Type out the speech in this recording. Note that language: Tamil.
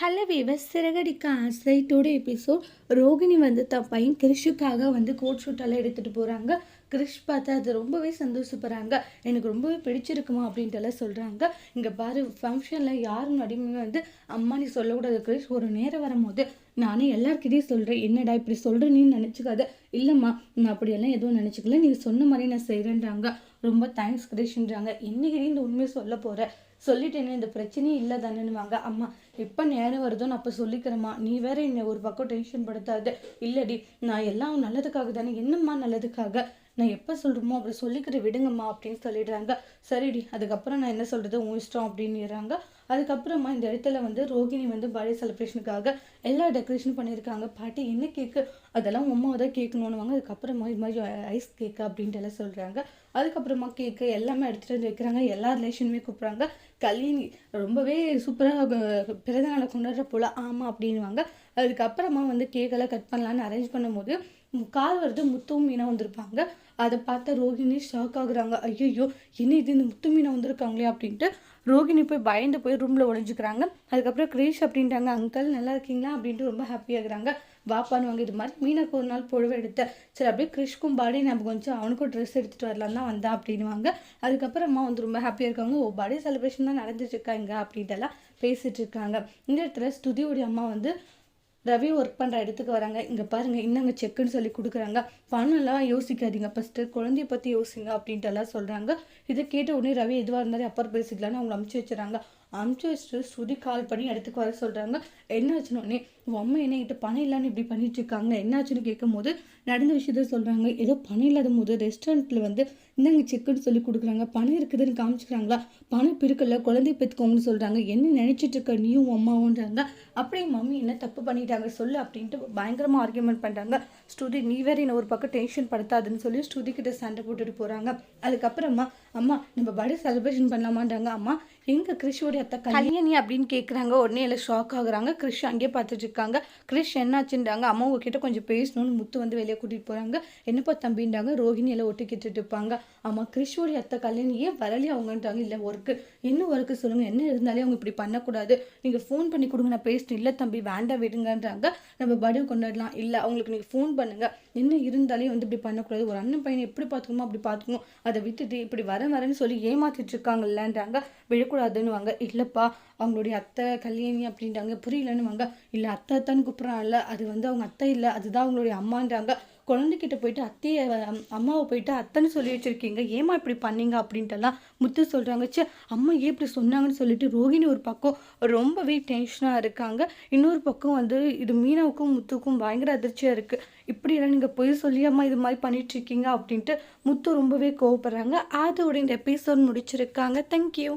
ஹலோ வீவர்ஸ், சிறகடிக்க ஆசை டுடே எபிசோட். ரோகிணி வந்து தன் பையன் கிறிஷுக்காக வந்து கோட் ஷூட்டெல்லாம் எடுத்துகிட்டு போகிறாங்க. கிறிஷ் பார்த்தா அது ரொம்பவே சந்தோஷப்படுறாங்க. எனக்கு ரொம்பவே பிடிச்சிருக்குமா அப்படின்ட்டுலாம் சொல்கிறாங்க. இங்கே பாரு, ஃபங்க்ஷனில் யார் முன்னாடியுமே வந்து அம்மா நீ சொல்லக்கூடாது கிறிஷ். ஒரு நேரம் வரும்போது நானே எல்லாருக்கிட்டையும் சொல்கிறேன். என்னடா இப்படி சொல்கிறேன்னு நினச்சிக்காத. இல்லைம்மா, நான் அப்படியெல்லாம் எதுவும் நினச்சிக்கல, நீங்கள் சொன்ன மாதிரி நான் செய்கிறேன்றாங்க. ரொம்ப தேங்க்ஸ் கிறிஷ்ன்றாங்க. இன்னைக்கு இந்த உண்மையை சொல்ல போகிறேன், சொல்லிட்டேன்னு இந்த பிரச்சனையே இல்லை தானேன்னுவாங்க. அம்மா எப்போ நேரம் வருதோ நான் அப்போ சொல்லிக்கிறேம்மா, நீ வேற என்னை ஒரு பக்கம் டென்ஷன் படுத்தாது. இல்லடி, நான் எல்லாம் நல்லதுக்காக தானே. என்னம்மா நல்லதுக்காக? நான் எப்போ சொல்கிறோமோ அப்படி சொல்லிக்கிற விடுங்கம்மா அப்படின்னு சொல்லிடுறாங்க. சரிடி, அதுக்கப்புறம் நான் என்ன சொல்கிறது உன் இஷ்டம் அப்படின்னுறாங்க. அதுக்கப்புறமா இந்த இடத்துல வந்து ரோகிணி வந்து பர்த்டே செலிப்ரேஷனுக்காக எல்லா டெக்கரேஷனும் பண்ணியிருக்காங்க. பாட்டி என்ன கேக்கு, அதெல்லாம் உமாவை தான் கேட்கணுன்னுவாங்க. அதுக்கப்புறமா இது மாதிரி ஐஸ் கேக்கு அப்படின்ட்டு எல்லாம் சொல்கிறாங்க. அதுக்கப்புறமா கேக்கு எல்லாமே எடுத்துகிட்டு வந்து வைக்கிறாங்க. எல்லா ரிலேஷனுமே கூப்பிட்றாங்க. கல்யாணி ரொம்பவே சூப்பராக பிறந்த நாளை கொண்டாடுற போல் ஆமாம் அப்படின்வாங்க. அதுக்கப்புறமா வந்து கேக்கெல்லாம் கட் பண்ணலான்னு அரேஞ்ச் பண்ணும்போது கால் வருது, முத்துவும் மீனா வந்திருப்பாங்க. அதை பார்த்த ரோகிணி ஷாக் ஆகுறாங்க. ஐயோ, என்ன இது, இந்த முத்து மீனா வந்திருக்காங்களே அப்படின்ட்டு ரோகிணி போய் பயந்து போய் ரூமில் ஒழிஞ்சுக்கிறாங்க. அதுக்கப்புறம் கிரீஷ் அப்படின்ட்டாங்க, அங்கிள் நல்லா இருக்கீங்களா அப்படின்ட்டு ரொம்ப ஹாப்பியாகிறாங்க. வாப்பானுவாங்க. இது மாதிரி மீனாக்கு ஒரு நாள் புடவை எடுத்தேன், சரி அப்படியே கிறிஷ்க்கும் பர்த்டே ஞாபகம் வந்துச்சு, அவனுக்கும் ட்ரெஸ் எடுத்துகிட்டு வரலாம் தான் வந்தேன் அப்படின்வாங்க. அதுக்கப்புறமா வந்து ரொம்ப ஹாப்பியாக இருக்காங்க. ஓ, பர்த்டே செலிப்ரேஷன் தான் நடந்துட்டுருக்காங்க அப்படின்ட்டுலாம் பேசிகிட்டு இருக்காங்க. இந்த இடத்துல ஸ்துதியோடைய அம்மா வந்து ரவி ஒர்க் பண்ணுற இடத்துக்கு வராங்க. இங்கே பாருங்கள், இன்னங்க செக்குன்னு சொல்லி கொடுக்குறாங்க. பணம்லாம் யோசிக்காதீங்க, ஃபஸ்ட்டு குழந்தைய பற்றி யோசிங்க அப்படின்ட்டுலாம் சொல்கிறாங்க. இதை கேட்ட உடனே ரவி எதுவாக இருந்தாலும் அப்புறம் பேசிக்கலான்னு அவங்க அமுச்சு வச்சுறாங்க. அமுச்சு வச்சுட்டு ஸ்ருதி கால் பண்ணி இடத்துக்கு வர சொல்கிறாங்க. என்னாச்சுன்னு உடனே உன் அம்மா என்னகிட்ட பணம் இல்லைன்னு இப்படி பண்ணிட்டு இருக்காங்க, என்னாச்சுன்னு கேட்கும் போது நடந்த விஷயத்த சொல்கிறாங்க. ஏதோ பணம் இல்லாத போது ரெஸ்டாரண்ட்டில் வந்து இந்தாங்க செக்குன்னு சொல்லி கொடுக்குறாங்க, பணம் இருக்குதுன்னு காமிச்சிக்கிறாங்களா, பணம் பிரிக்கல, குழந்தைய பெற்றுக்கோங்கன்னு சொல்கிறாங்க. என்ன நினச்சிட்டு இருக்க நீயும் அம்மாவுன்றாங்க. அப்படியே மம்மி என்ன தப்பு பண்ணிட்டாங்க சொல்லு அப்படின்ட்டு பயங்கரமாக ஆர்கியூமெண்ட் பண்ணுறாங்க. ஸ்ருதி நீ வேற என்ன ஒரு பக்கம் டென்ஷன் படுத்தாதுன்னு சொல்லி ஸ்ருதி கிட்ட சண்டை போட்டுட்டு போகிறாங்க. அதுக்கப்புறமா அம்மா நம்ம பர்த்டே செலிப்ரேஷன் பண்ணலாமான்றாங்க. அம்மா எங்க கிறிஷோடைய அத்தை கல்யாணி அப்படின்னு கேட்குறாங்க. உடனே எல்லாம் ஷாக் ஆகுறாங்க. கிறிஷ் அங்கேயே பார்த்துட்டு இருக்காங்க. கிறிஷ் என்னாச்சுன்றாங்க. அம்மா உங்ககிட்ட கொஞ்சம் பேசணும்னு முத்து வந்து வெளியே கூட்டிகிட்டு போகிறாங்க. என்னப்பா தம்பின்றாங்க. ரோஹிணி எல்லாம் ஒட்டிக்கிட்டு இருப்பாங்க. அம்மா கிறிஷோடைய அத்தை கல்யாணி ஏன் வரலையே அவங்கன்றாங்க. இல்லை ஒர்க்கு, என்ன ஒர்க்கு சொல்லுங்கள், என்ன இருந்தாலே அவங்க இப்படி பண்ணக்கூடாது, நீங்கள் ஃபோன் பண்ணி கொடுங்க நான் பேசிட்டு. இல்லை தம்பி வேண்டாம் விடுங்கன்றாங்க. நம்ம பர்த்டே கொண்டாடலாம். இல்லை அவங்களுக்கு நீங்கள் ஃபோன் பண்ணுங்கள், என்ன இருந்தாலே வந்து இப்படி பண்ணக்கூடாது, ஒரு அண்ணன் பையனை எப்படி பார்த்துக்கணுமோ அப்படி பார்த்துக்கணும், அதை விட்டுட்டு இப்படி வரேன்னு சொல்லி ஏமாத்திட்டு இருக்காங்கல்லன்றாங்க. விழக்கூடாதுன்னுவாங்க. இல்லைப்பா அவங்களுடைய அத்தை கல்யாணி அப்படின்றாங்க. புரியலன்னுவாங்க. இல்லை அத்தை அத்தான்னு கூப்பிட்றாங்கல்ல, அது வந்து அவங்க அத்தை இல்லை, அதுதான் அவங்களுடைய அம்மான்றாங்க. குழந்தைகிட்ட போயிட்டு அத்தையை அம்மாவை போயிட்டு அத்தைன்னு சொல்லி வச்சுருக்கீங்க, ஏமா இப்படி பண்ணீங்க அப்படின்ட்டுலாம் முத்து சொல்கிறாங்க. சே, அம்மா ஏன் இப்படி சொன்னாங்கன்னு சொல்லிட்டு ரோகிணி ஒரு பக்கம் ரொம்பவே டென்ஷனாக இருக்காங்க. இன்னொரு பக்கம் வந்து இது மீனாவுக்கும் முத்துக்கும் பயங்கர அதிர்ச்சியாக இருக்குது. இப்படியெல்லாம் நீங்கள் பொய் சொல்லி அம்மா இது மாதிரி பண்ணிகிட்ருக்கீங்க அப்படின்ட்டு முத்து ரொம்பவே கோவப்படுறாங்க. அதோட இந்த எபிசோட் முடிச்சிருக்காங்க. தேங்க்யூ.